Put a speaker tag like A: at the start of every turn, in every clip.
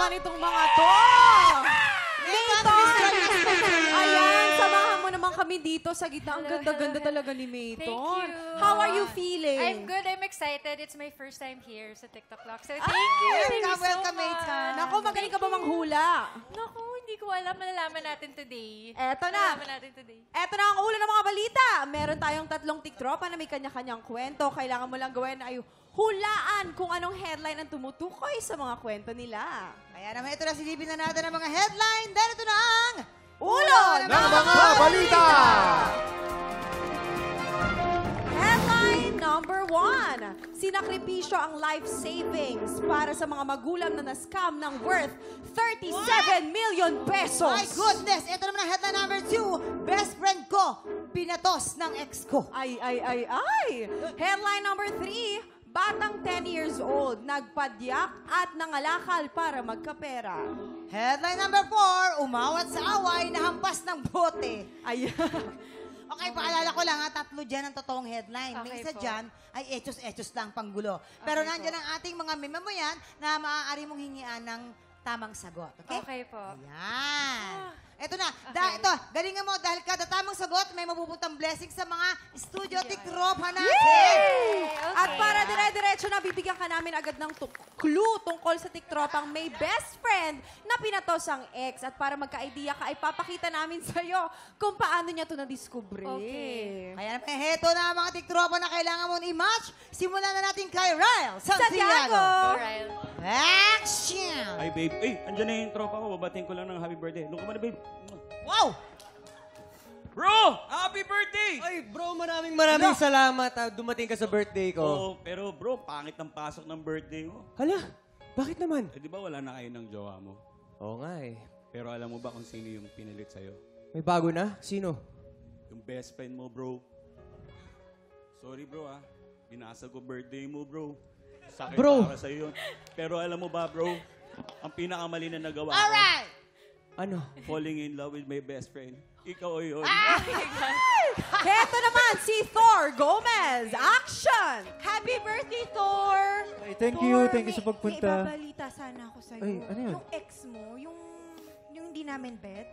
A: naman itong mga to. Mayton! Ayan, samahan mo naman kami dito sa gitna. Ang ganda-ganda talaga ni Mayton.
B: Thank you.
A: How are you feeling?
B: I'm good. I'm excited. It's my first time here sa TikTok Lock. So, thank you. Thank you so
C: Welcome,
B: much.
C: Mayton.
A: Naku, magaling ka ba manghula?
B: Naku, hindi ko alam. Malalaman natin today.
A: Eto na.
B: Malalaman natin today.
A: Eto na ang ulo ng mga balita. Meron tayong 3 tiktropa na may kanya-kanyang kwento. Kailangan mo lang gawin ay hulaan kung anong headline ang tumutukoy sa mga kwento nila.
C: Kaya naman ito na silipin na natin ang mga headline. Dahil ito na ang
A: Ulo
D: ng mga balita!
A: Headline number 1. Sinakripisyo ang life savings para sa mga magulang na na-scam ng worth 37 million pesos.
C: My goodness! Ito naman ang headline number 2. Best friend ko, pinatos ng ex ko.
A: Ay. Headline number 3. Batang 10 years old, nagpadyak at nangalakal para magkapera.
C: Headline number 4. Umawat sa away, nahampas ng bote.
A: Ayan.
C: Okay, paalala ko lang ha, 3 dyan ang totoong headline. May
B: Okay
C: isa
B: po.
C: dyan ay etos-etos lang panggulo. Pero
B: Okay
C: nandyan
B: po.
C: ang ating mga memamayan na maaari mong hingian ng tamang sagot. Okay?
B: Okay po.
C: Ayan. Ito na.
B: Okay.
C: Ito, galingan mo dahil kada tamang sagot, may mapupuntang blessing sa mga studio tiktropa natin.
A: Yay!
B: Okay.
A: At para dire-diretso na, bibigyan ka namin agad ng clue tungkol sa tiktropang may best friend na pinatos ang ex. At para magka-idea ka, ay papakita namin sa'yo kung paano niya ito na-discover.
B: Okay.
C: Kaya naman, heto na ang mga tiktropa na kailangan mong i-match. Simulan na natin kay Ryle
A: Santiago!
C: Santiago.
B: Alright.
C: Action!
E: Ay, babe. Ay, andyan na yung tropa ko. Babatiin ko lang ng happy birthday. Look mo na, babe.
C: Wow!
E: Bro! Happy birthday!
D: Ay, bro, maraming salamat. Dumating ka sa birthday ko.
E: Oo, pero bro, pangit ng pasok ng birthday mo.
D: Hala, bakit naman?
E: Eh, di ba wala na kayo ng jowa mo?
D: Oo nga eh.
E: Pero alam mo ba kung sino yung pinilit sa'yo?
D: May bago na? Sino?
E: Yung best friend mo, bro. Sorry, bro, ah. Binasag ko birthday mo, bro. Sakit
D: Bro.
E: para sa'yo yun. Pero alam mo ba, bro, ang pinakamali na nagawa ko,
C: Alright!
D: Ano?
E: falling in love with my best friend. Ikaw yun.
A: Heto naman, si Thor Gomez. Action! Happy birthday, Thor!
F: Ay, thank you sa pagpunta.
G: May ibabalita sana ako sa'yo.
F: Ay, ano yun?
G: Yung ex mo, yung hindi namin bet,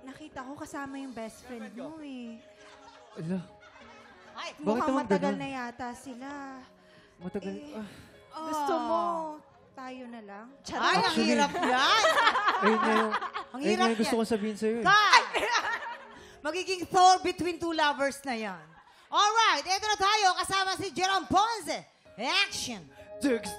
G: nakita ko kasama yung best friend mo eh.
F: Ala,
C: Ay,
F: Bakit
G: Mukhang
F: naman
G: matagal
F: ganun?
G: na yata sila.
F: matagal.
G: Gusto mo, tayo na lang?
C: ay, ang
F: Actually-
C: hirap yan!
F: Ayun na yung,
C: Ang
F: ayun
C: hirap
F: na yung gusto
C: yan.
F: kong sabihin sa'yo eh.
C: Cut! Magiging Thor between two lovers na yan. Alright, eto na tayo kasama si Jerome Ponce. Action!
D: Dugs.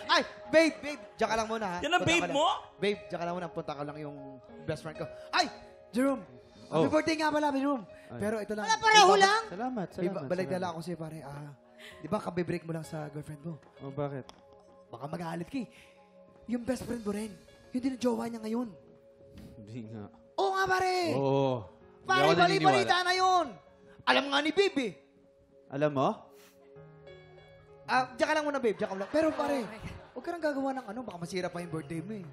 D: Ay, babe, diyan ka lang muna ha.
E: Yan ang
D: Punta
E: babe
D: ka lang.
E: mo?
D: Babe, diyan ka lang muna. Punta ka lang yung best friend ko. Ay, Jerome.
F: Oh.
D: Happy birthday nga pala, Jerome.
F: Ay.
D: Pero ito lang.
C: Wala pareho lang?
F: Salamat.
D: Balik na lang ako sa'yo, pare. Di ba, kabe-break mo lang sa girlfriend mo?
F: Oh, bakit?
D: Baka mag-aalit ka eh. Yung best friend mo rin. Yung din ang jowa niya ngayon.
F: Hindi nga.
D: Oo nga, pare.
F: Oo.
D: Pare, bali-balita na yun. Alam nga ni babe eh.
F: Alam mo?
D: Diyan ka lang muna, babe. Diyan ka lang. Pero pare, huwag ka nang gagawa ng ano. Baka masira pa yung birthday mo eh.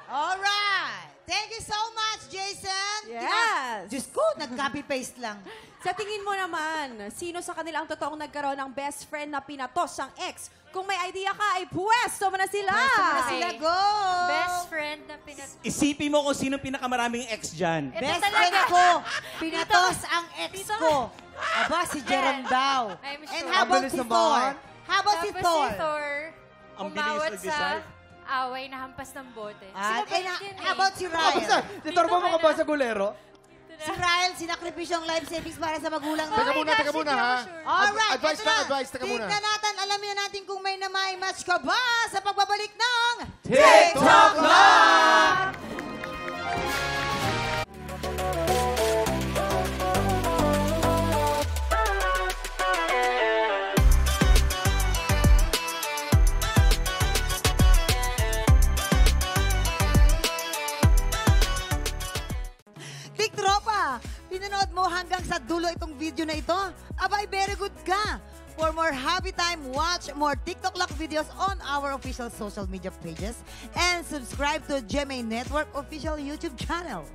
C: Alright! Thank you so much, Jason!
A: Yes!
C: Diyos ko, nag-copy-paste lang.
A: Sa tingin mo naman, sino sa kanila ang totoong nagkaroon ng best friend na pinatos ang ex? Kung may idea ka, ay pwesto mo na sila!
C: Na sila, go!
B: Best friend na
E: Isipin mo kung sino pinakaraming ex dyan.
B: Ito
C: Best
B: talaga.
C: friend ko, pinatos ang ex ko. Aba, si Jerome daw.
B: I'm
C: And
B: sure.
C: how about
D: Bilis
C: si
D: naman.
C: Thor? How about si
B: Tapos
C: Thor?
B: si Thor,
E: Ang bilis
B: umawat sa
E: nag-decide.
B: away na hampas ng bote.
C: Ah,
B: Sila
C: and
B: yan
C: how about si Ryan?
D: Kamusta? Titorbo mo ka ba sa gulero?
C: Si Ryan, sinakripisyo ang life savings para sa magulang
B: Oh
D: Teka
B: my
D: muna,
B: gosh,
D: teka muna
B: hindi
D: ha.
B: ako sure.
C: Alright,
D: Advice
C: ito
D: na,
C: na.
D: advice. Teka muna.
C: Tignan natin, alamin natin kung may na-match ka ba sa pagbabalik ng
D: TikTok
C: Live! Tiktropa, pinanood mo hanggang sa dulo itong video na ito? Abay, very good ka! For more happy time, watch more TikTok Lock videos on our official social media pages and subscribe to GMA Network official YouTube channel.